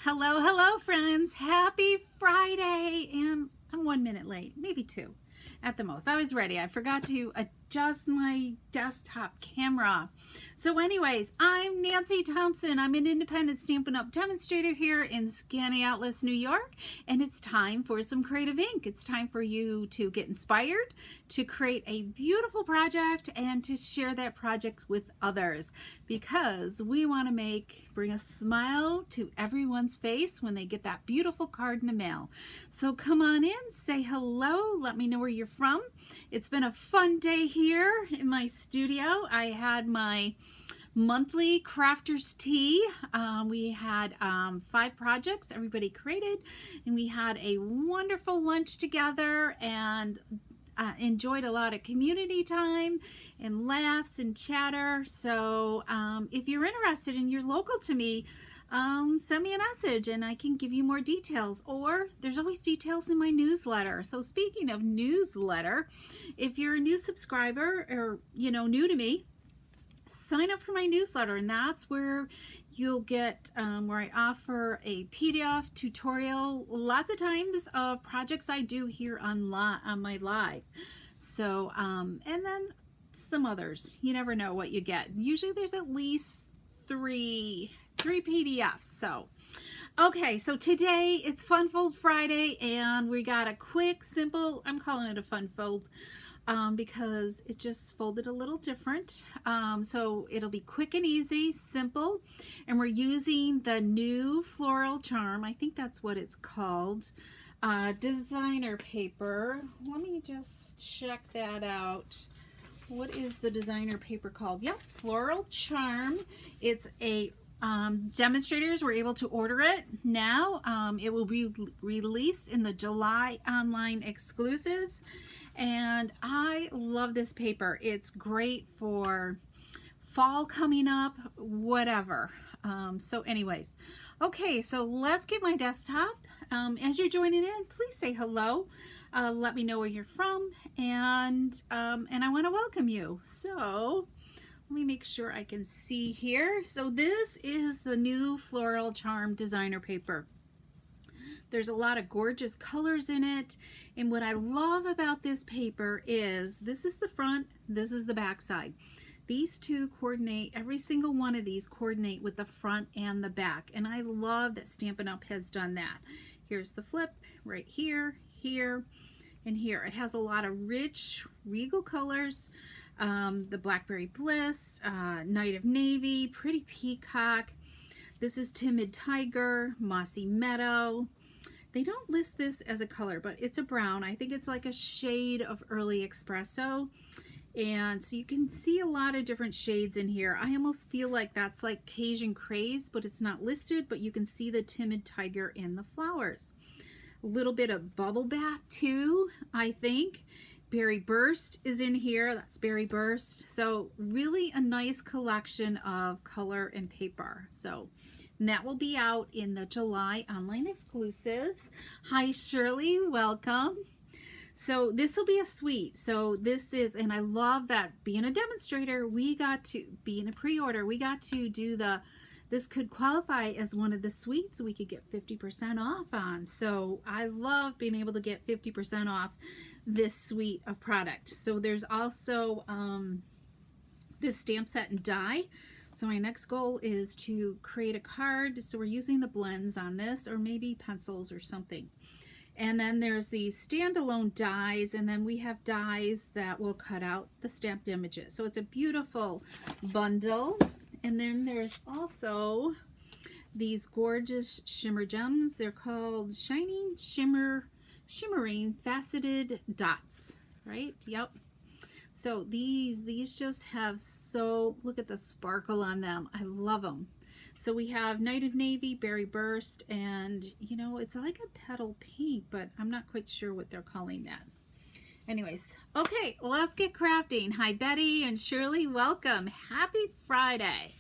Hello, hello, friends. Happy Friday. And I'm 1 minute late, maybe 2 at the most. I was ready. I forgot to adjust my desktop camera. So anyways, I'm Nancy Thompson. I'm an independent Stampin' Up! Demonstrator here in Skaneateles, New York, and it's time for some creative ink. It's time for you to get inspired, to create a beautiful project, and to share that project with others, because we want to bring a smile to everyone's face when they get that beautiful card in the mail. So come on in, say hello, let me know where you're from. It's been a fun day here in my studio. I had my monthly crafters tea. We had 5 projects everybody created, and we had a wonderful lunch together and enjoyed a lot of community time and laughs and chatter. So if you're interested and you're local to me, send me a message and I can give you more details, or there's always details in my newsletter. So speaking of newsletter, if you're a new subscriber or new to me, sign up for my newsletter, and that's where you'll get where I offer a PDF tutorial lots of times of projects I do here on my live. So and then some others. You never know what you get. Usually there's at least three PDFs. So okay, so today it's Fun Fold Friday, and we got a quick, simple, I'm calling it a fun fold, because it just folded a little different. So it'll be quick and easy, simple, and we're using the new Floral Charm, I think that's what it's called, designer paper. Let me just check that out. What is the designer paper called? Yep, Floral Charm. It's a demonstrators were able to order it now. It will be released in the July online exclusives, and I love this paper. It's great for fall coming up, whatever. So anyways, okay, so let's get my desktop. As you're joining in, please say hello. Let me know where you're from, and I want to welcome you. So let me make sure I can see here. So this is the new Floral Charm designer paper. There's a lot of gorgeous colors in it, and what I love about this paper is this is the front, this is the back side. These two coordinate, every single one of these coordinate with the front and the back, and I love that Stampin' Up! Has done that. Here's the flip right here, here, and here. It has a lot of rich, regal colors. The Blackberry Bliss, Night of Navy, Pretty Peacock. This is Timid Tiger, Mossy Meadow. They don't list this as a color, but it's a brown. I think it's like a shade of Early Espresso. And so you can see a lot of different shades in here. I almost feel like that's like Cajun Craze, but it's not listed, but you can see the Timid Tiger in the flowers. A little bit of Bubble Bath too, I think. Berry Burst is in here. That's Berry Burst. So really a nice collection of color and paper. So and that will be out in the July online exclusives. Hi Shirley, welcome. So this will be a suite. So this is, and I love that being a demonstrator, we got to be in a pre-order. We got to do this could qualify as one of the suites we could get 50% off on. So I love being able to get 50% off this suite of product. So there's also this stamp set and die. So my next goal is to create a card. So we're using the blends on this, or maybe pencils or something. And then there's these standalone dies, and then we have dies that will cut out the stamped images. So it's a beautiful bundle. And then there's also these gorgeous shimmer gems. They're called Shining Shimmering Faceted Dots, right? Yep. So these just have look at the sparkle on them. I love them. So we have Night of Navy, Berry Burst, and it's like a petal pink, but I'm not quite sure what they're calling that. Anyways, okay, let's get crafting. Hi Betty and Shirley, welcome. Happy Friday.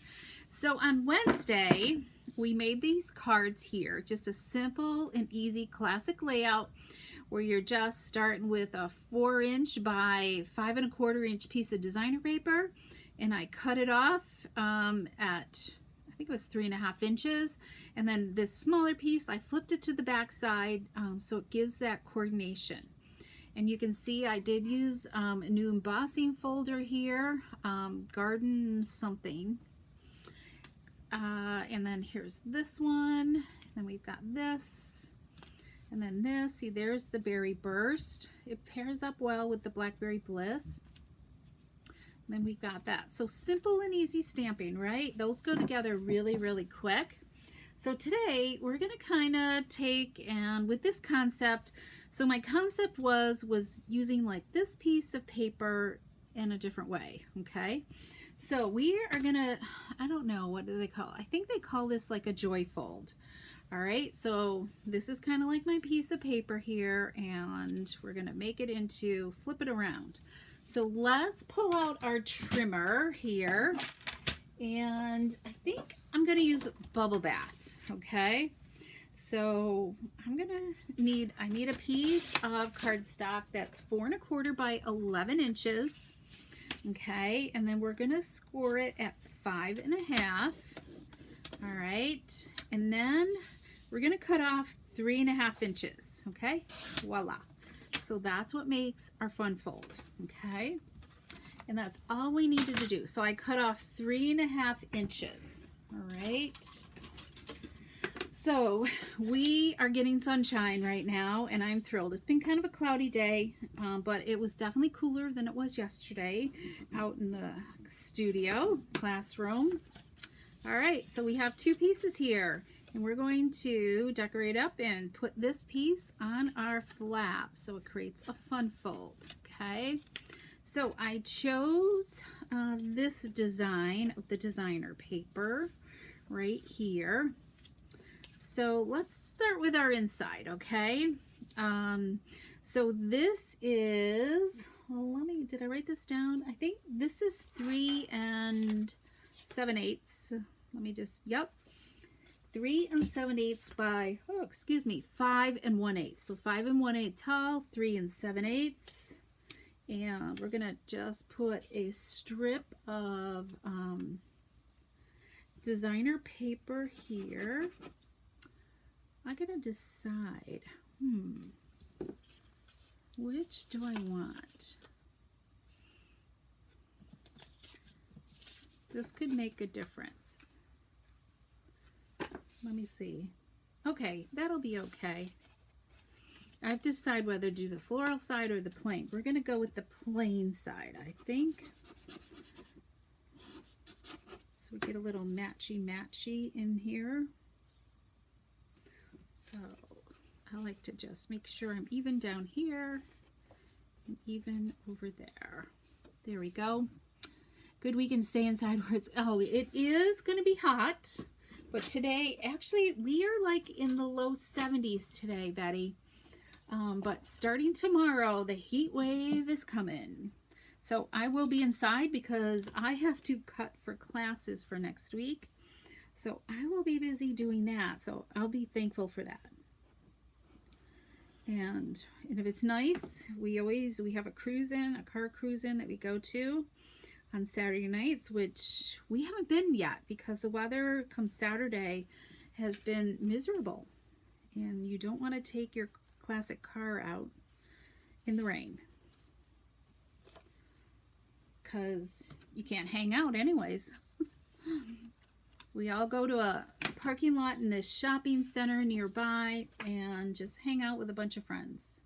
So on Wednesday, we made these cards here, just a simple and easy classic layout where you're just starting with a 4" by 5 1/4" piece of designer paper, and I cut it off at think it was 3.5 inches. And then this smaller piece, I flipped it to the back side so it gives that coordination. And you can see I did use a new embossing folder here, garden something. And then here's this one. Then we've got this. And then this. See, there's the Berry Burst. It pairs up well with the Blackberry Bliss. And then we've got that. So simple and easy stamping, right? Those go together really, really quick. So today we're going to kind of take and with this concept, so my concept was using like this piece of paper in a different way, okay? So we are going to, I don't know, what do they call it? I think they call this like a joy fold. All right, so this is kind of like my piece of paper here, and we're going to make it into, flip it around. So let's pull out our trimmer here, and I think I'm going to use Bubble Bath, okay? So I need a piece of cardstock that's 4 1/4 by 11 inches, okay? And then we're going to score it at 5 1/2, all right? And then we're going to cut off 3 1/2 inches, okay? Voila. So that's what makes our fun fold, okay? And that's all we needed to do. So I cut off 3 1/2 inches, all right? So we are getting sunshine right now, and I'm thrilled. It's been kind of a cloudy day, but it was definitely cooler than it was yesterday out in the studio classroom. All right, so we have 2 pieces here. And we're going to decorate up and put this piece on our flap so it creates a fun fold, okay? So I chose this design of the designer paper right here. So let's start with our inside, okay? So this is, well, did I write this down? I think this is 3 7/8. Let me just, yep. 3 7/8 by, 5 1/8. So 5 1/8 tall, 3 7/8. And we're gonna just put a strip of designer paper here. I gotta decide, which do I want? This could make a difference. Let me see. Okay, that'll be okay. I have to decide whether to do the floral side or the plain. We're going to go with the plain side, I think. So we get a little matchy-matchy in here. So I like to just make sure I'm even down here and even over there. There we go. Good, we can stay inside where it's, oh, it is going to be hot. But today, actually, we are like in the low 70s today, Betty. But starting tomorrow, the heat wave is coming. So I will be inside because I have to cut for classes for next week. So I will be busy doing that. So I'll be thankful for that. And if it's nice, we have a car cruise in that we go to on Saturday nights, which we haven't been yet because the weather come Saturday has been miserable, and you don't want to take your classic car out in the rain because you can't hang out anyways. We all go to a parking lot in this shopping center nearby and just hang out with a bunch of friends.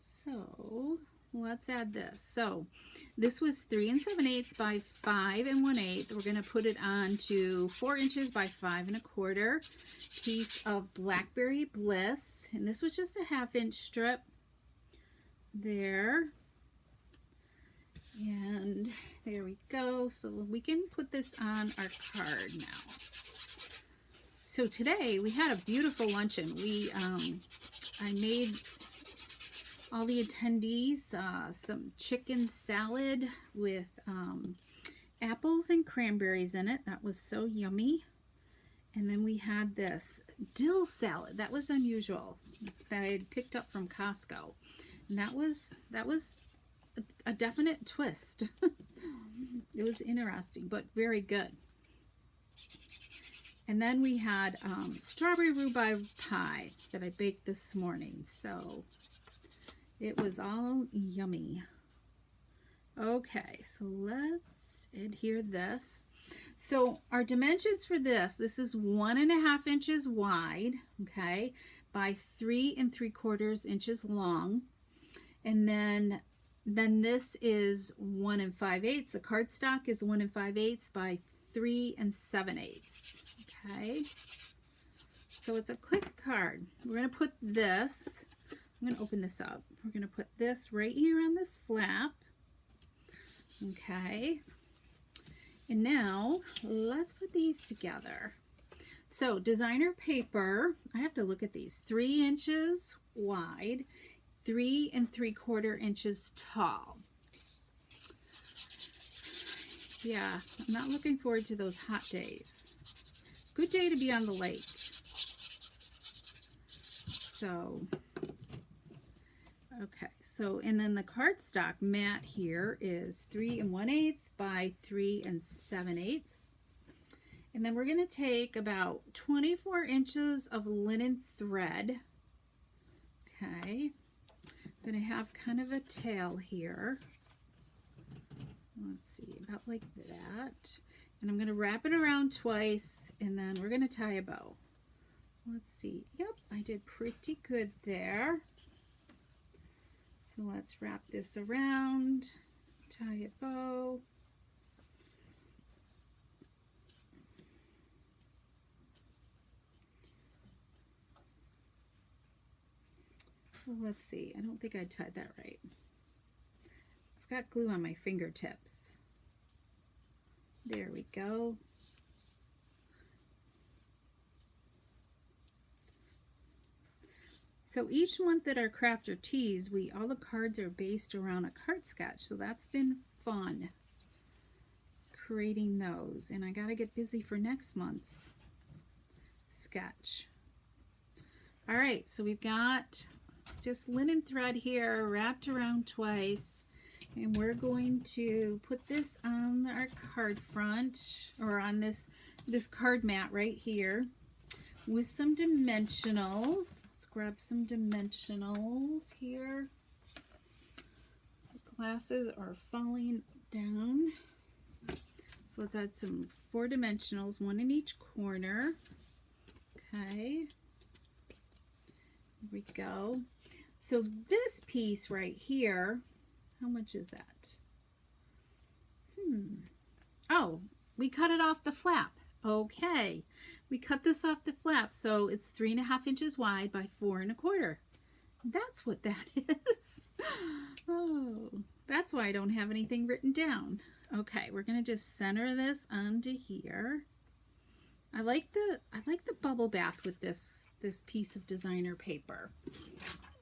So let's add this. So this was 3 7/8 by 5 1/8. We're going to put it on to 4 inches by 5 1/4 piece of Blackberry Bliss. And this was just a 1/2 inch strip there. And there we go. So we can put this on our card now. So today we had a beautiful luncheon. I made all the attendees some chicken salad with apples and cranberries in it. That was so yummy. And then we had this dill salad. That was unusual, that I had picked up from Costco. And that was a definite twist. It was interesting, but very good. And then we had strawberry rhubarb pie that I baked this morning. So it was all yummy. Okay, so let's adhere this. So our dimensions for this is 1.5 inches wide, okay, by 3 3/4 inches long. And then this is 1 5/8. The cardstock is 1 5/8 by 3 7/8. Okay, so it's a quick card. We're going to put this, I'm going to open this up. We're going to put this right here on this flap. Okay, and now let's put these together. So designer paper, I have to look at these, 3 inches wide, 3 3/4 inches tall. Yeah, I'm not looking forward to those hot days. Good day to be on the lake. So, okay, so, and then the cardstock mat here is 3 1/8 by 3 7/8. And then we're going to take about 24 inches of linen thread. Okay, I'm going to have kind of a tail here. Let's see, about like that. And I'm going to wrap it around twice, and then we're going to tie a bow. Let's see. Yep, I did pretty good there. So let's wrap this around, tie a bow. Well, let's see. I don't think I tied that right. I've got glue on my fingertips. There we go. So each month that our craft or tease, all the cards are based around a card sketch. So that's been fun creating those. And I got to get busy for next month's sketch. All right, so we've got just linen thread here wrapped around twice. And we're going to put this on our card front, or on this card mat right here with some dimensionals. Let's grab some dimensionals here. The glasses are falling down. So let's add some 4 dimensionals, 1 in each corner. Okay. Here we go. So this piece right here, how much is that? Oh, we cut it off the flap. Okay, we cut this off the flap, so it's 3 1/2 inches wide by 4 1/4. That's what that is. Oh, that's why I don't have anything written down. Okay, we're gonna just center this onto here. I like the bubble bath with this piece of designer paper.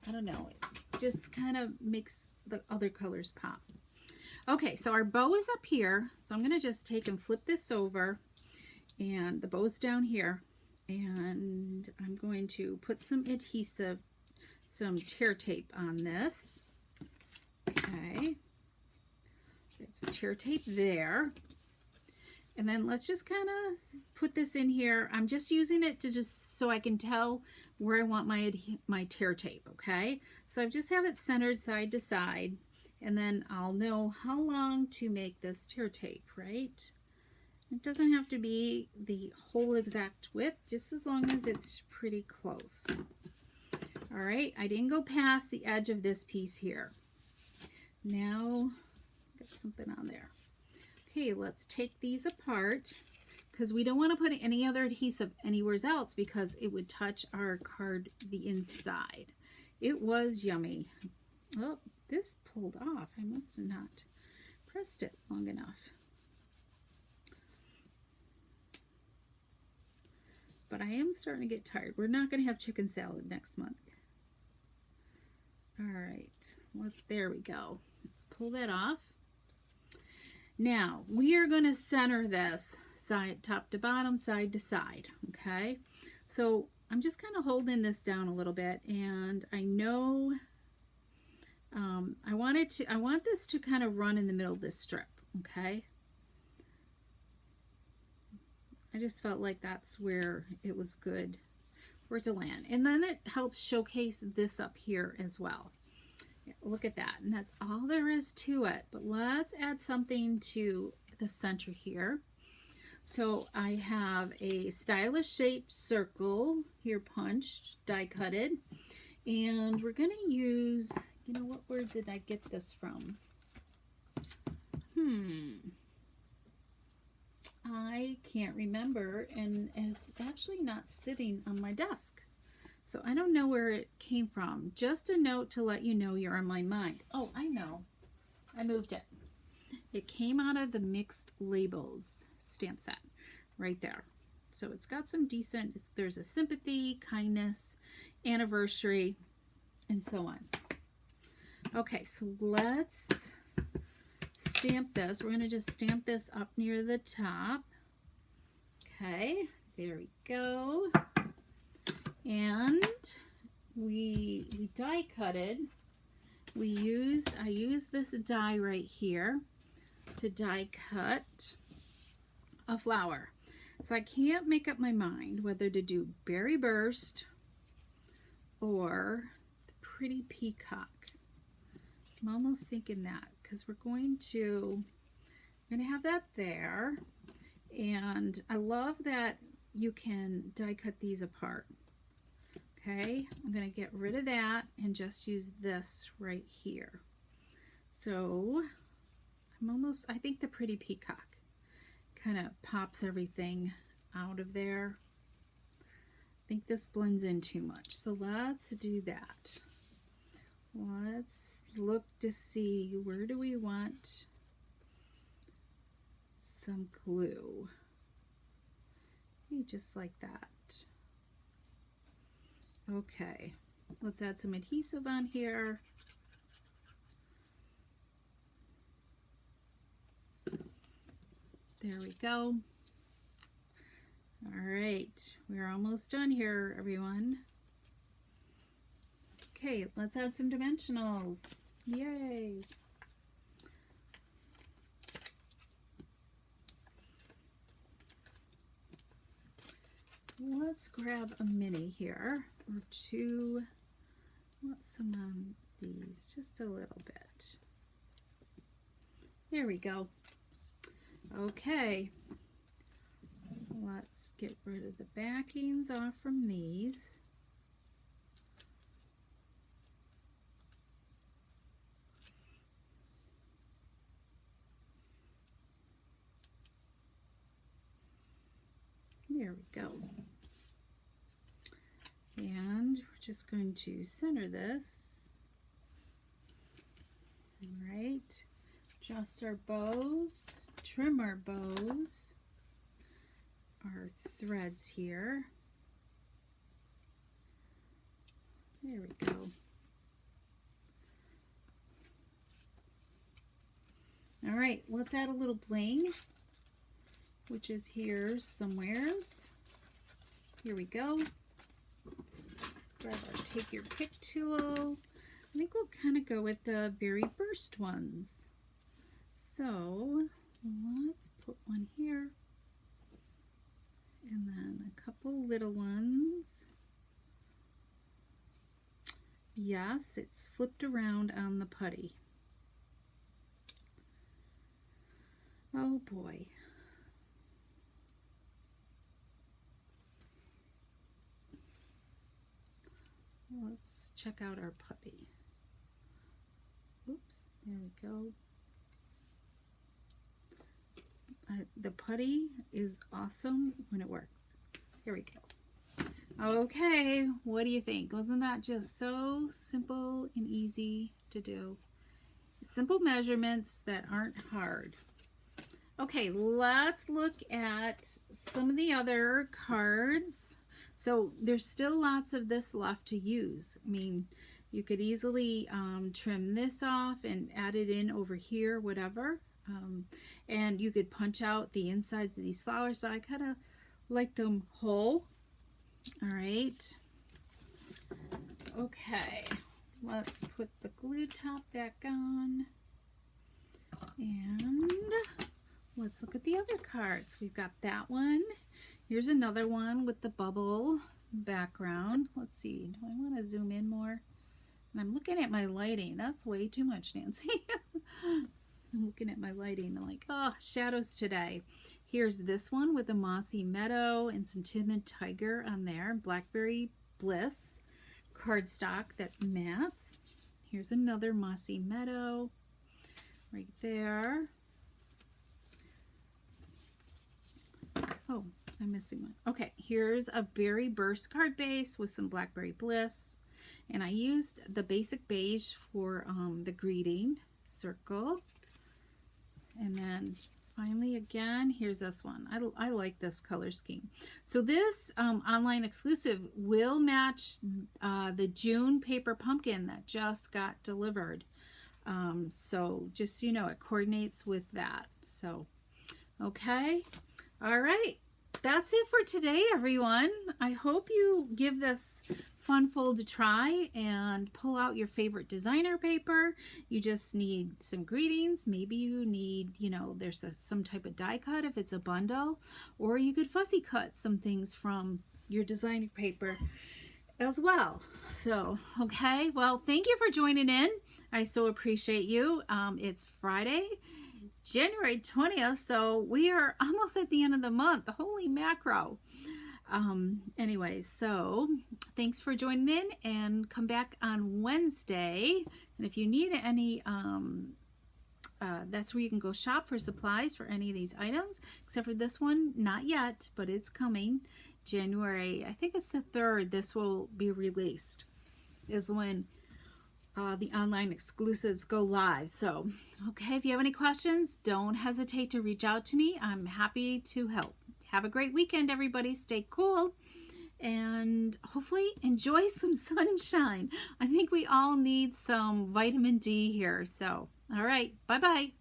I don't know, it just kind of makes the other colors pop. Okay, so our bow is up here, so I'm going to just take and flip this over, and the bow's down here, and I'm going to put some adhesive, some tear tape on this. Okay, get some tear tape there, and then let's just kind of put this in here. I'm just using it to just so I can tell where I want my tear tape. Okay, so I just have it centered side to side, and then I'll know how long to make this tear tape, right? It doesn't have to be the whole exact width, just as long as it's pretty close. All right, I didn't go past the edge of this piece here. Now, get something on there. Okay, let's take these apart, because we don't want to put any other adhesive anywhere else because it would touch our card the inside. It was yummy. Oh, this pulled off. I must have not pressed it long enough. But I am starting to get tired. We're not going to have chicken salad next month. All right, there we go. Let's pull that off. Now, we are going to center this side, top to bottom, side to side, okay? So I'm just kind of holding this down a little bit, and I know I want this to kind of run in the middle of this strip, okay? I just felt like that's where it was good for it to land. And then it helps showcase this up here as well. Look at that. And that's all there is to it. But let's add something to the center here. So I have a stylish shaped circle here, punched, die cutted. And we're going to use, you know, where did I get this from? I can't remember, and it's actually not sitting on my desk. So I don't know where it came from. Just a note to let you know you're on my mind. Oh, I know. I moved it. It came out of the Mixed Labels stamp set right there. So it's got some decent, there's a sympathy, kindness, anniversary, and so on. Okay, so let's stamp this. We're going to just stamp this up near the top. Okay, there we go. And we die cutted. I use this die right here to die cut a flower. So I can't make up my mind whether to do Berry Burst or the Pretty Peacock. I'm almost thinking that because we're going to have that there. And I love that you can die cut these apart. Okay, I'm going to get rid of that and just use this right here. So I think the Pretty Peacock kind of pops everything out of there. I think this blends in too much. So let's do that. Let's look to see where do we want some glue. Maybe just like that. Okay, let's add some adhesive on here. There we go. All right, we're almost done here, everyone. Okay, let's add some dimensionals. Yay! Let's grab a mini here, or two. I want some on these, just a little bit. There we go. Okay, let's get rid of the backings off from these. There we go. And we're just going to center this. All right, adjust our bows, trim our bows, our threads here. There we go. All right, let's add a little bling, which is here somewheres. Here we go. Let's grab our Take Your Pick tool. I think we'll kind of go with the Berry Burst ones. So let's put one here. And then a couple little ones. Yes, it's flipped around on the putty. Oh boy. Let's check out our putty. Oops, there we go. The putty is awesome when it works. Here we go. Okay, what do you think? Wasn't that just so simple and easy to do? Simple measurements that aren't hard. Okay, let's look at some of the other cards. So there's still lots of this left to use. I mean, you could easily trim this off and add it in over here, whatever. And you could punch out the insides of these flowers, but I kind of like them whole. All right. Okay, let's put the glue top back on. And let's look at the other cards. We've got that one. Here's another one with the bubble background. Let's see, do I want to zoom in more? And I'm looking at my lighting. That's way too much, Nancy. I'm looking at my lighting. I'm like, oh, shadows today. Here's this one with a mossy meadow and some timid tiger on there. Blackberry Bliss cardstock that mats. Here's another mossy meadow right there. Oh, I'm missing one. Okay, here's a berry burst card base with some Blackberry Bliss. And I used the basic beige for the greeting circle. And then finally, again, here's this one. I like this color scheme. So this online exclusive will match the June paper pumpkin that just got delivered. So just so you know, it coordinates with that. So, okay. All right. That's it for today, everyone. I hope you give this fun fold a try and pull out your favorite designer paper. You just need some greetings. Maybe you need, you know, there's some type of die cut if it's a bundle, or you could fussy cut some things from your designer paper as well. So, okay. Well, thank you for joining in. I so appreciate you. It's Friday, January 20th, so we are almost at the end of the month. Holy macro. Anyways, so thanks for joining in, and come back on Wednesday. And if you need any, that's where you can go shop for supplies for any of these items, except for this one, not yet, but it's coming. January, I think it's the 3rd, this will be released, is when the online exclusives go live. So, okay, if you have any questions, don't hesitate to reach out to me. I'm happy to help. Have a great weekend, everybody. Stay cool and hopefully enjoy some sunshine. I think we all need some vitamin D here. So, all right, bye-bye.